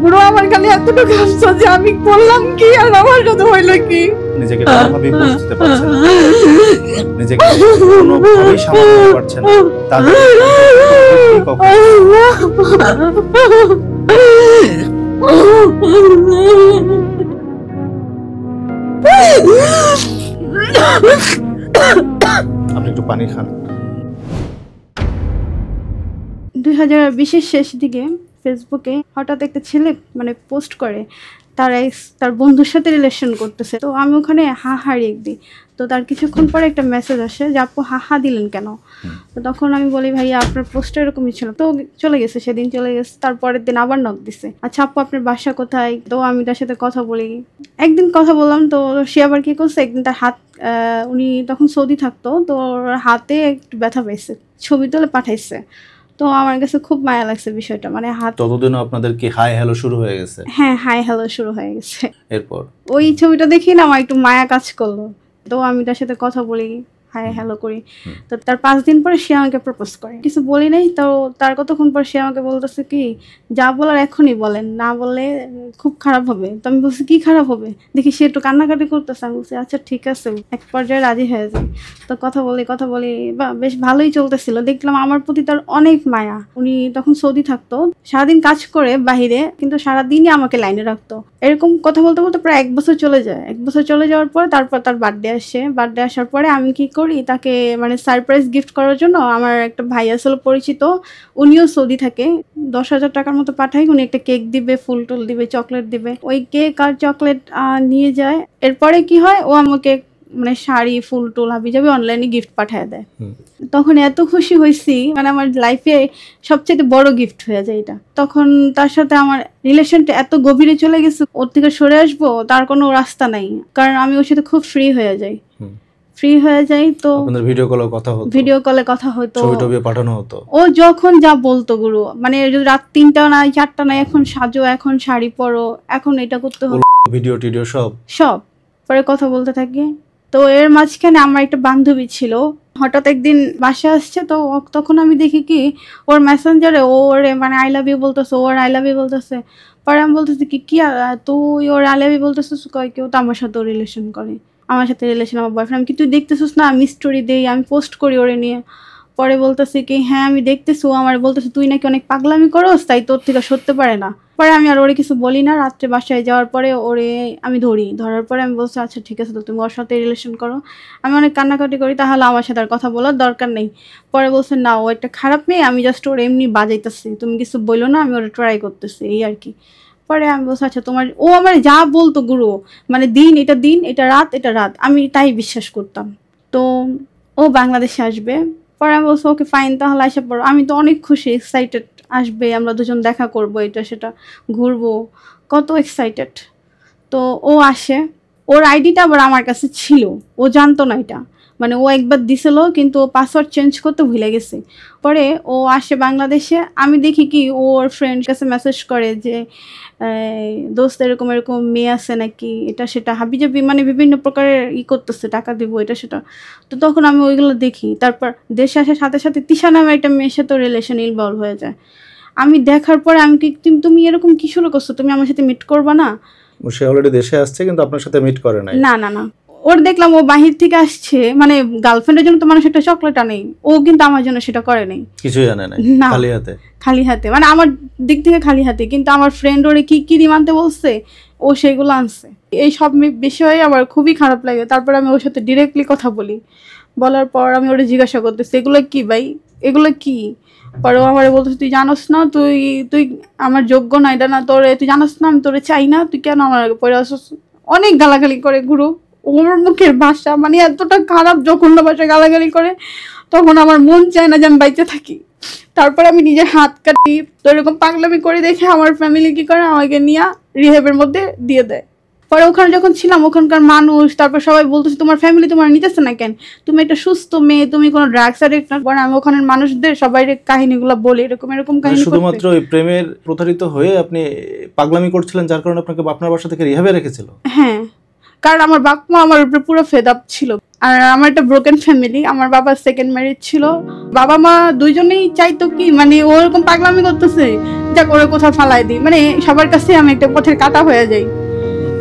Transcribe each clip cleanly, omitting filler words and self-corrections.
বুড়ো আমার খালি এতটুকু আফসোস যে আমি করলাম কি আর আমার সাথে হইলো কি। নিজেকে কোনোভাবেই বুঝতে পারছেন না, নিজেকে কোনোভাবেই সামলাতে পারছেন না, তাদের আপনি একটু পানি খান। 2020-এর শেষ দিকে ফেসবুকে হঠাৎ একটা ছেলে মানে পোস্ট করে তার বন্ধুর সাথে রিলেশন করতেছে। তো আমি ওখানে হা হারিয়ে দিই। তো তার কিছুক্ষণ পরে একটা মেসেজ আসে যে আপু হা দিলেন কেন। তো তখন আমি বলি ভাইয়া আপনার পোস্টটা এরকমই ছিল। তো চলে গেছে, সেদিন চলে গেছে। তারপরের দিন আবার নক দিছে, আচ্ছা আপু আপনার বাসা কোথায়। তো আমি তার সাথে কথা বলি, একদিন কথা বললাম। তো সে আবার কি করছে, একদিন তার হাত উনি তখন সৌদি থাকতো, তো ওর হাতে একটু ব্যথা পেয়েছে, ছবি তুলে পাঠাইছে। তো আমার কাছে খুব মায়া লাগছে বিষয়টা, মানে হাত। ততদিনও আপনাদের কি হাই হ্যালো শুরু হয়ে গেছে? হ্যাঁ, হাই হ্যালো শুরু হয়ে গেছে। এরপর ওই ছবিটা দেখি না আমার একটু মায়া কাজ করলো। তো আমি তার সাথে কথা বলি, হাই হ্যালো করি। তো তার 5 দিন পরে সে আমাকে প্রপোজ করে। কিছু বলি নাই। তো তার কতক্ষণ পর সে আমাকে বলতেছে কি যা বলার এখনই বলেন, না বললে খুব খারাপ হবে। তো আমি বলছি কি খারাপ হবে, দেখি সে একটু কান্নাকাটি করতেছে। আমি বলছি আচ্ছা ঠিক আছে। এক পর্যায়ে রাজি হয়ে যায়। তো কথা বলি বা বেশ ভালোই চলতেছিল। দেখলাম আমার প্রতি তার অনেক মায়া। উনি তখন সৌদি থাকতো, সারাদিন কাজ করে বাহিরে, কিন্তু সারাদিনই আমাকে লাইনে রাখতো। এরকম কথা বলতে বলতে প্রায় 1 বছর চলে যায়। 1 বছর চলে যাওয়ার পর তারপর তার বার্থডে আসে। বার্থডে আসার পরে আমি কি করি, তাকে মানে সারপ্রাইজ গিফট করার জন্য আমার একটা ভাই আসলে পরিচিত, উনিও সৌদি থাকে, 10,000 টাকার মতো পাঠাই। উনি একটা কেক দিবে, ফুল টুল দিবে, চকলেট দিবে। ওই কেক আর চকলেট নিয়ে যায়। এরপরে কি হয়, ও আমাকে মানে শাড়ি, ফুল টুল হাবিজাবি অনলাইনে গিফট পাঠিয়ে দেয়। তখন এত খুশি হয়েছি, মানে আমার লাইফে সবচেয়ে বড় গিফট হয়ে যায় এটা। তখন তার সাথে আমার রিলেশনটা এত গভীরে চলে গেছে, ওর থেকে সরে আসবো তার কোনো রাস্তা নাই, কারণ আমি ওর সাথে খুব ফ্রি হয়ে যাই। তো আপনাদের ভিডিও কলে কথা হতো, ছবি টবি পাঠানো হতো। ও যখন যা বলতো গুরু, মানে যদি রাত 3টা না 4টা না, এখন সাজো, এখন শাড়ি পরো, এখন এটা করতে হবে, ভিডিও টিডিও সব পরে কথা বলতে থাকি। তো এর মাঝখানে আমার একটা বান্ধবী ছিল, হঠাৎ একদিন বাসায় আসছে। তো তখন আমি দেখি কি ওর মেসেঞ্জারে ওরে মানে আই লাভ ইউ বলতেছে, ওর আই লাভ ইউ বলতেছে। পরে আমি বলতেছি কি তুই ওর আই লাভ ইউ বলতেছিস, কয় কেউ তো আমার সাথে রিলেশন করে, আমার সাথে রিলেশন, আমার বয়ফ্রেন্ড। আমি কি তুই দেখতেছিস না, আমি স্টোরি দেই, আমি পোস্ট করি ওরে নিয়ে। পরে বলতেছি কি হ্যাঁ আমি দেখতেছি। ও আমার বলতেছে তুই নাকি অনেক পাগলামি করস, তাই তোর থেকে সরতে পারে না। পরে আমি আর ওরে কিছু বলি না। রাত্রে বাসায় যাওয়ার পরে ওরে আমি ধরার পরে আমি বলছি আচ্ছা ঠিক আছে, তো তুমি ওর সাথে রিলেশন করো। আমি অনেক কান্নাকাটি করি, তাহলে আমার সাথে আর কথা বলার দরকার নেই। পরে বলছে না, ও একটা খারাপ মেয়ে, আমি জাস্ট ওর এমনি বাজাইতেছি, তুমি কিছু বললো না, আমি ওরা ট্রাই করতেছি, এই আর কি। পরে আমি বলছি আচ্ছা তোমার, ও আমার যা বলতো গুরু, মানে দিন এটা রাত, আমি তাই বিশ্বাস করতাম। তো ও বাংলাদেশে আসবে। পরে আমি বলছি ওকে ফাইন, তাহলে আসা পড়ো। আমি তো অনেক খুশি, এক্সাইটেড, আসবে, আমরা দুজন দেখা করবো, এটা সেটা ঘুরবো, কত এক্সাইটেড। তো ও আসে, ওর আইডিটা আবার আমার কাছে ছিল, ও জানতো না এটা, মানে ও একবার দিছিল কিন্তু ও পাসওয়ার্ড চেঞ্জ করতে ভুলে গেছে। পরে ও আসে বাংলাদেশে, আমি দেখি কি ওর ফ্রেন্ড কাছে মেসেজ করে যে দোস্ত এরকম মেয়ে আছে নাকি, এটা সেটা হাবিজাবি, মানে বিভিন্ন প্রকারের করতেছে, টাকা দিব, এটা সেটা। তো তখন আমি ওইগুলো দেখি। তারপর দেশে আসার সাথে সাথে তিশা নামে একটা মেয়ের সাথে রিলেশন ইনভলভ হয়ে যায়। আমি দেখার পরে আমি কি তুমি এরকম কি শুরু করছো, তুমি আমার সাথে মিট করবা না? সে অলরেডি দেশে আসছে কিন্তু আপনার সাথে মিট করে নাই? না, ওর দেখলাম ও বাহির থেকে আসছে, মানে গার্লফ্রেন্ডের জন্য তো মানুষ একটা চকলেট আনে, ও কিন্তু আমার জন্য সেটা করে নাই, কিছুই আনে নাই, খালি হাতে, মানে আমার দিক থেকে খালি হাতে। কিন্তু আমার ফ্রেন্ড ওরে কি আনতে বলছে, ও সেগুলো আনছে। এই সব বিষয়ে আমার খুবই খারাপ লাগে। তারপর আমি ওর সাথে ডিরেক্টলি কথা বলার পর আমি ওরে জিজ্ঞাসা করতেছি এগুলো কি ভাই, এগুলো কি? পরে ও আমার বলতেছে তুই জানোস না, তুই আমার যোগ্য না, এটা না তোরে, তুই জানোস না আমি তোরে চাই না, তুই কেন আমার আগে পড়ে আসছিস। অনেক গালাগালি করে গুরু, ওর মুখের ভাষা মানে এতটা খারাপ, যখন ভাষা গালাগালি করে তখন আমার মন চায় না যে আমি বাইচে থাকি। তারপর আমি নিজের হাত কাটি। তো এরকম পাগলামি করে দেখে আমার ফ্যামিলি কি করে, আমাকে নিয়ে রিহেবের মধ্যে দিয়ে দেয়। পরে ওখানে যখন ছিলাম, ওখানকার মানুষ, তারপর সবাই বলতেছে তোমার ফ্যামিলি তোমার নিতেছে না কেন, তুমি একটা সুস্থ মেয়ে, তুমি কোনো ড্রাগস অ্যাডিক্ট না। পরে আমি ওখানের মানুষদের সবাই কাহিনীগুলো বলি, এরকম কাহিনী। শুধুমাত্র ওই প্রেমের প্রতারিত হয়ে আপনি পাগলামি করছিলেন, যার কারণে আপনাকে আপনার বাসা থেকে রিহাবে রেখেছিল? হ্যাঁ, কারণ আমার বাপ মা আমার উপরে পুরো ফেড আপ ছিল। আর আমার একটা ব্রোকেন ফ্যামিলি, আমার বাবার সেকেন্ড ম্যারেজ ছিল, বাবা মা দুইজনেই চাইতো কি মানে ওরকম পাগলামি করতেছে যা করে কোথাও ফালাই দিই, মানে সবার কাছে আমি একটা পথের কাটা হয়ে যাই।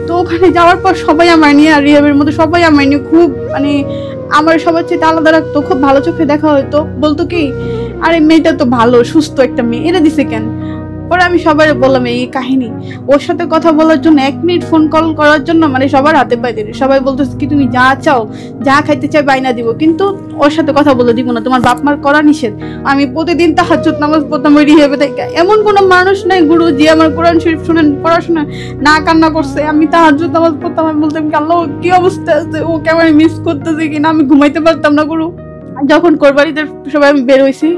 তো ওখানে যাওয়ার পর সবাই আমার নিয়ে, আর রিহাবের মধ্যে সবাই আমার নিয়ে খুব মানে আমার সবার চেয়ে আলাদা রাখতো, খুব ভালো চোখে দেখা হতো, বলতো কি আরে মেয়েটা তো ভালো সুস্থ একটা মেয়ে, এটা দিছে কেন। পরে আমি সবাই বললাম এই কাহিনী, ওর সাথে কথা বলার জন্য 1 মিনিট ফোন কল করার জন্য মানে সবার হাতে পাই দিই, সবাই বলতেছে কি তুমি যা চাও যা খাইতে চাই বাইনা দিব, কিন্তু ওর সাথে কথা বলে দিব না, তোমার বাপ মার করা নিষেধ। আমি প্রতিদিন তাহাজ্জুদ নামাজ পড়তাম ওই রিহাবে থেকে, এমন কোনো মানুষ নাই গুরু যে আমার কোরআন শরীফ শুনেন পড়াশোনা না কান্না করছে। আমি তাহাজ্জুদ নামাজ পড়তাম, আমি বলতাম কি আল্লাহ কি অবস্থা আছে, ও কেমন মিস করতেছে কিনা, আমি ঘুমাইতে পারতাম না গুরু। যখন কোরবানিদের সবাই আমি বের হয়েছি,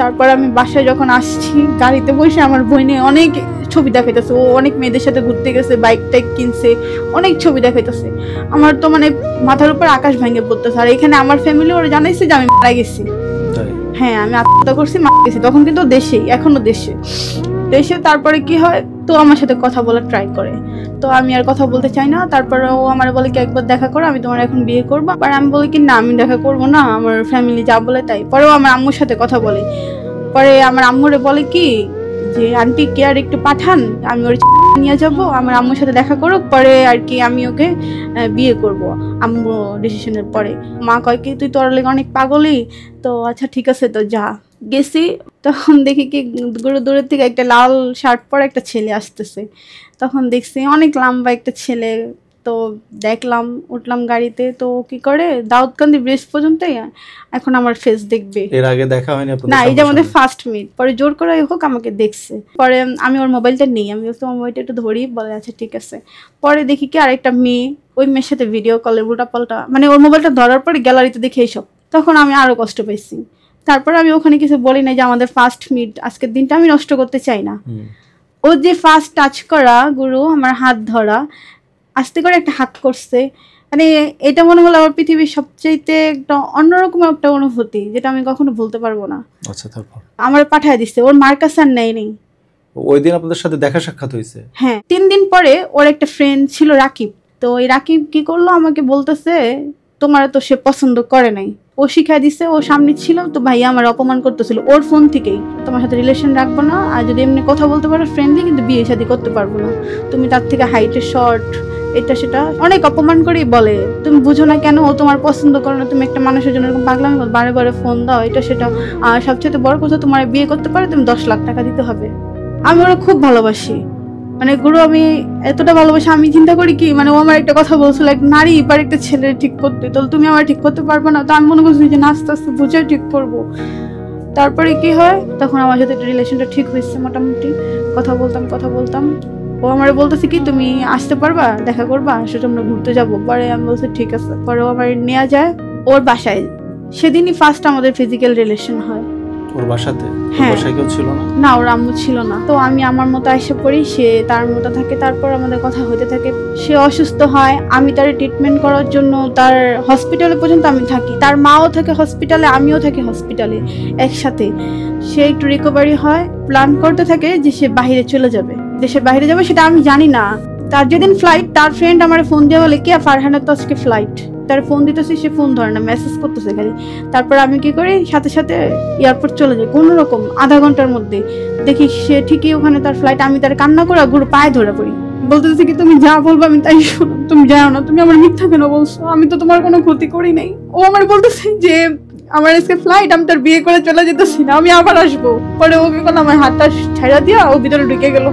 তারপর আমি বাসায় যখন আসছি গাড়িতে বসে আমার বোনে অনেক ছবি দেখাইতেছে, ও অনেক মেয়েদের সাথে ঘুরতে গেছে, বাইক টাইক কিনছে, অনেক ছবি দেখাইতেছে। আমার তো মানে মাথার উপর আকাশ ভেঙে পড়তেছে। আর এখানে আমার ফ্যামিলি ওরা জানাইছে যে আমি মারা গেছি, হ্যাঁ আমি আত্মহত্যা করছি, মারা গেছি। তখন কিন্তু দেশেই, এখনো দেশে। তারপরে কি হয়, তো আমার সাথে কথা বলার ট্রাই করে, তো আমি আর কথা বলতে চাই না। তারপরে ও আমার বলে কি একবার দেখা করো, আমি তোমার এখন বিয়ে করবো। আর আমি বলি কি না আমি দেখা করবো না, আমার ফ্যামিলি যা বলে তাই। পরেও আমার আম্মুর সাথে কথা বলে, পরে আমার আম্মুরে বলে কি যে আন্টি কে আর একটু পাঠান, আমি ওর নিয়ে যাবো, আমার আম্মুর সাথে দেখা করো, পরে আর কি আমি ওকে বিয়ে করব আম্মু ডিসিশনের পরে। মা কয় কি তুই তোর লেগে অনেক পাগলি, তো আচ্ছা ঠিক আছে তো যা। গেছি, তখন দেখি কি দূরের থেকে একটা লাল শার্ট পরা একটা ছেলে আসতেছে, তখন দেখছি অনেক লম্বা একটা ছেলে। তো দেখলাম, উঠলাম গাড়িতে, তো কি করে দাউদকান্দি ব্রিজ পর্যন্ত এখন আমার ফেস দেখবে। এর আগে দেখা হয়নি আপনাদের? না, এই যে আমাদের ফার্স্ট মিট। পরে জোর করে হোক আমাকে দেখছে। পরে আমি ওর মোবাইলটা নেই, আমি তোমার মোবাইলটা একটু ধরি, বলে আচ্ছা ঠিক আছে। পরে দেখি কি আরেকটা মেয়ে, ওই মেয়ের সাথে ভিডিও কলে উল্টা পাল্টা, মানে ওর মোবাইলটা ধরার পরে গ্যালারিতে দেখে এইসব, তখন আমি আরো কষ্ট পাইছি। তারপরে আমি ওখানে কিছু বলি না, যে আমাদের ফার্স্ট মিট, আজকের দিনটা আমি নষ্ট করতে চাই না। ও যে ফার্স্ট টাচ করা গুরু, আমার হাত ধরা, আস্তে করে একটা হাত করছে, মানে এটা মনে হলো আমার পৃথিবীর সবচেয়ে একটা অন্যরকম একটা অনুভূতি, যেটা আমি কখনো ভুলতে পারবো না। আচ্ছা, তারপর আমার পাঠায় দিচ্ছে, ওর মার কাছে আর নেই। ওই দিন আপনাদের সাথে দেখা সাক্ষাৎ হয়েছে? হ্যাঁ, 3 দিন পরে ওর একটা ফ্রেন্ড ছিল রাকিব, তো এই রাকিব কি করলো, আমাকে বলতেছে তোমার তো সে পছন্দ করে নাই, ও শিখাই দিছে, ও সামনে ছিল, তো ভাইয়া আমার অপমান করতেছিল ওর ফোন থেকেই, তোমার সাথে রিলেশন রাখবো না, আর যদি এমনি কথা বলতে পারো ফ্রেন্ডলি, কিন্তু বিয়ে শাদী করতে পারবো না, তুমি তার থেকে হাইটে শর্ট, এটা সেটা অনেক অপমান করেই বলে। তুমি বুঝো না কেন, ও তোমার পছন্দ করে না, তুমি একটা মানুষের জন্য এরকম পাগলামি বারে বারে ফোন দাও, এটা সেটা। আর সবচেয়ে বড় কথা, তোমার বিয়ে করতে পারে তুমি 10 লাখ টাকা দিতে হবে। আমি ওরা খুব ভালোবাসি, মানে গুরু আমি এতটা ভালোবাসি, আমি চিন্তা করি কি মানে ও আমার একটা কথা বলছিল, এক নারী এবার একটা ছেলে ঠিক করতে, তো তুমি আমার ঠিক করতে পারবে না, তো আমি মনে করছি যে আস্তে আস্তে বুঝে ঠিক করবো। তারপরে কি হয়, তখন আমার সাথে রিলেশনটা ঠিক হয়েছে, মোটামুটি কথা বলতাম। ও আমার বলতেছে কি তুমি আসতে পারবা, দেখা করবা, সেটা আমরা ঘুরতে যাবো। পরে আমি বলছি ঠিক আছে। পরে ও আমার নেওয়া যায় ওর বাসায়, সেদিনই ফার্স্ট আমাদের ফিজিক্যাল রিলেশন হয়। ওর বাসাতে? হ্যাঁ। বাসায় কেউ ছিল না? না, ওর আম্মু ছিল না। তো আমি আমার মতো এসে পড়ি, সে তার মতো থাকে। তারপর আমাদের কথা হতে থাকে, সে অসুস্থ হয়, আমি তার ট্রিটমেন্ট করার জন্য তার হসপিটালে পর্যন্ত আমি থাকি, তার মাও থাকে হসপিটালে, আমিও থাকি হসপিটালে একসাথে। সে একটু রিকভারি হয়, প্ল্যান করতে থাকে যে সে বাইরে চলে যাবে, দেশের বাইরে যাবে, সেটা আমি জানি না। তার যেদিন ফ্লাইট, তার ফ্রেন্ড আমার ফোন দিয়ে বলে কি ফারহানের তো আজকে ফ্লাইট, তার ফোন দিতেছি, সে ফোন ধরে না, মেসেজ করতেছে খালি। তারপর আমি কি করি, সাথে সাথে এয়ারপোর্ট চলে যাই, কোনো রকম আধা ঘন্টার মধ্যে দেখি সে ঠিকই ওখানে তার ফ্লাইট। আমি তার কান্না করে গুরু পায়ে ধরে পড়ি, বলতেছি কি তুমি যা বলবো আমি তাই শোনো, তুমি যাও না, তুমি আমার মিথ্যা কেন বলছো, আমি তো তোমার কোনো ক্ষতি করি নাই। ও আমার বলতেছে যে আমার আজকে ফ্লাইট, আমি তার বিয়ে করে চলে যেতেছি না, আমি আবার আসবো। পরে ওকে কোনো আমার হাতটা ছেড়া দিয়া ও ভিতরে ঢুকে গেল।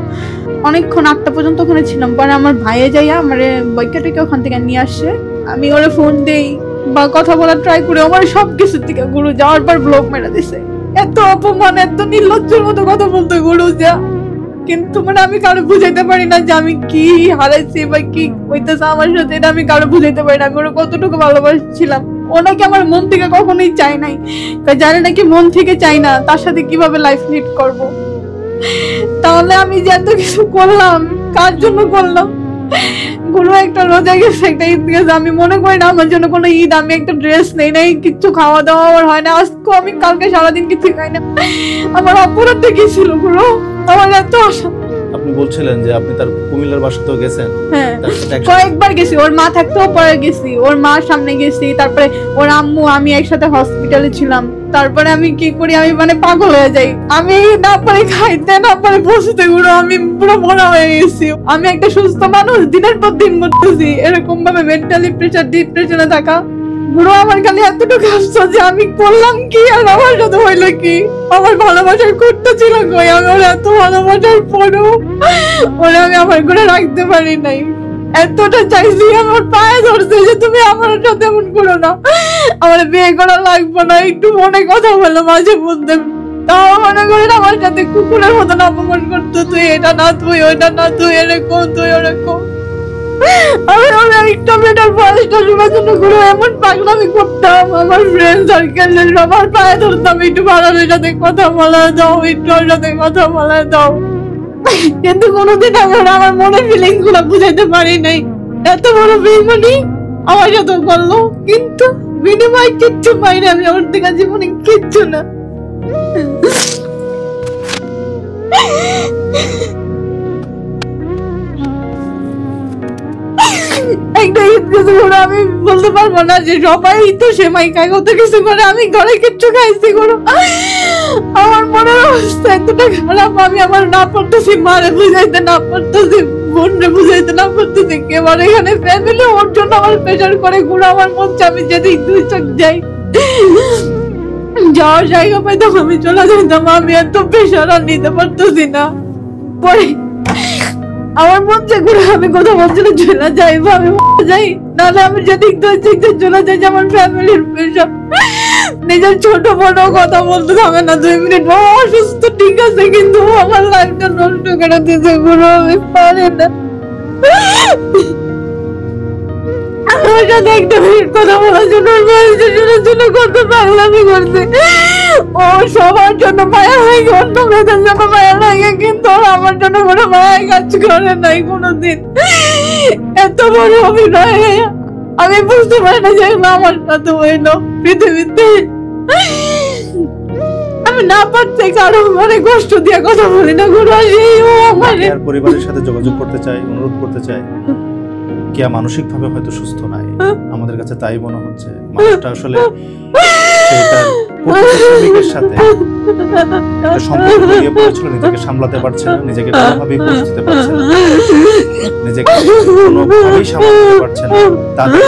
অনেকক্ষণ 8টা পর্যন্ত ওখানে ছিলাম। পরে আমার ভাইয়ে যাইয়া আমার বৈজ্ঞানিক ওখান থেকে নিয়ে আসে, আমি ওরে ফোন দেই বা কথা বলার ট্রাই করে, আমার সবকিছুর থেকে গুরু যাওয়ার পর ব্লক মেরে দিছে। এত অপমান, এত নির্লজ্জের মতো কথা বলতো গুরু যা, কিন্তু মানে আমি কারো বুঝাইতে পারি না যে আমি কি হারাইছি বা কি হইতেছে আমার সাথে, এটা আমি কারো বুঝাইতে পারি না। আমি ওরা কতটুকু ভালোবাসছিলাম, ওনাকে আমার মন থেকে কখনোই চাই নাই, জানে নাকি মন থেকে চাই না, তার সাথে কিভাবে লাইফ লিড করব। তাহলে আমি যে এত কিছু করলাম কার জন্য করলাম? গুরু একটা রোজা গেছে, একটা ঈদ গেছে, আমি মনে করি না আমার জন্য কোনো ঈদ, আমি একটা ড্রেস নেই নাই, কিচ্ছু খাওয়া দাওয়া আমার হয় না, আজকে আমি কালকে সারাদিন কিছু খাই না। আমার অপরাধ কি ছিল গুরু? আমার এত আশা। আপনি বলছিলেন যে আপনি তার কুমিল্লার বাসাতেও গেছেন। হ্যাঁ তার সাথে একসাথে কয়েকবার গেছি, ওর মা থাকতেও পরে গেছি, ওর মার সামনে গেছি, তারপরে ওর আম্মু আমি একসাথে হসপিটালে ছিলাম। তারপরে আমি কি করি, আমি মানে পাগল হয়ে যাই, আমি না পারি খাইতে, না পারি বসতে, পুরো আমি পুরো মরা হয়ে গেছি। আমি একটা সুস্থ মানুষ, দিনের পর দিন মরতেছি এরকম ভাবে, মেন্টালি প্রেসার, ডিপ্রেশনে থাকা। পুরো আমার খালি এতটুকু আফসোস যে আমি করলাম কি আর আমার সাথে হইলো কি। আমার ভালোবাসার করতে ছিল কই, আমি ওর এত ভালোবাসার পরেও ওরে আমি আমার করে রাখতে পারি নাই। এতটা চাইছি, আমার পায়ে ধরছে যে তুমি আমার সাথে এমন করো না, আমার বিয়ে করা লাগবে না, একটু মনে কথা বলো মাঝে মধ্যে। তাও মনে করেন আমার সাথে কুকুরের মতন অপমান করতো, তুই এটা না, তুই ওইটা না, তুই এরকম, তুই ওরকম। আমি একটা মেয়েটার বয়সটা শোনার জন্য ঘুরে এমন পাগলামি করতাম, আমার ফ্রেন্ড সার্কেলের সবার পায়ে ধরতাম, একটু ভাড়ার সাথে কথা বলা দাও, একটু ওর সাথে কথা বলা দাও, কিন্তু কোনোদিন আমি আমার মনের ফিলিংস গুলো বুঝাইতে পারি নাই। এত বড় বেইমানি আমার সাথে করলো, কিন্তু বিনিময় কিচ্ছু পাইনি আমি ওর থেকে, জীবনে কিচ্ছু না। একটা ঈদ কিছু করে আমি বলতে পারবো না যে সবাই তো সেমাই খায়, কত কিছু করে, আমি ঘরে কিচ্ছু খাইছি করো। আমার মনের অবস্থা এতটা খারাপ, আমি আমার না পারতেছি মারে বুঝাইতে, না পারতেছি বোনরে বুঝাইতে, না পারতেছি কেবার এখানে ফ্যামিলি ওর জন্য আমার প্রেশার করে ঘুরে। আমার মন চাই আমি যেদিক দুই চোখ যাই, যাওয়ার জায়গা পাইতাম আমি চলে যাইতাম, আমি এত প্রেশার আর নিতে পারতেছি না। পরে আমার মন চাই ঘুরে আমি কোথাও বলছিল চলে যাই বা আমি যাই, নাহলে আমি যেদিক দুই চোখ চলে যাই যে আমার ফ্যামিলির প্রেশার। নিজের ছোট বোন কথা বলতে হবে না 2 মিনিট, ও অসুস্থ ঠিক আছে, কিন্তু আমার লাইফটা নষ্ট করে দিতে পুরো, আমি পারি না। আমার সাথে একটা মিনিট কথা বলার জন্য কত পাগলামি করছে। ও সবার জন্য মায়া লাগে, অন্য মেয়েদের জন্য মায়া লাগে, কিন্তু আমার জন্য কোনো মায়া কাজ করে নাই কোনোদিন। এত বড় অভিনয় আমি বুঝতে পারি না যে আমার সাথে হইলো পৃথিবীতে। আমি না পারছি কারো মানে কষ্ট দিয়ে কথা বলি না, কোনো আর পরিবারের সাথে যোগাযোগ করতে চাই, অনুরোধ করতে চাই। কিয়া মানসিক ভাবে হয়তো সুস্থ নাই, আমাদের কাছে তাই মনে হচ্ছে। মানুষটা আসলে তার শ্রমিকের সাথে একটা সম্পর্ক নিয়ে পড়েছিল, নিজেকে সামলাতে পারছে না, নিজেকে কোনোভাবেই পরিস্থিতি পারছে না, নিজেকে কোনোভাবেই সামলাতে পারছে না। তাদের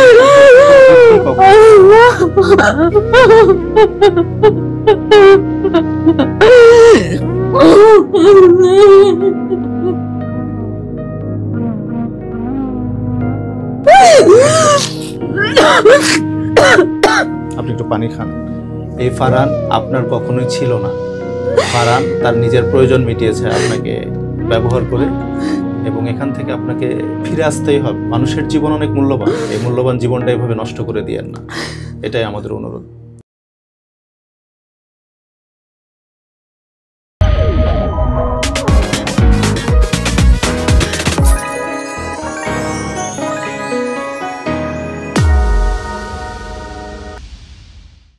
আপনি একটু পানি খান। এই ফারহান আপনার কখনোই ছিল না। ফারহান তার নিজের প্রয়োজন মিটিয়েছে আপনাকে ব্যবহার করে, এবং এখান থেকে আপনাকে ফিরে আসতেই হবে। মানুষের জীবন অনেক মূল্যবান, এই মূল্যবান জীবনটা এভাবে নষ্ট করে দিয়েন না, এটাই আমাদের অনুরোধ।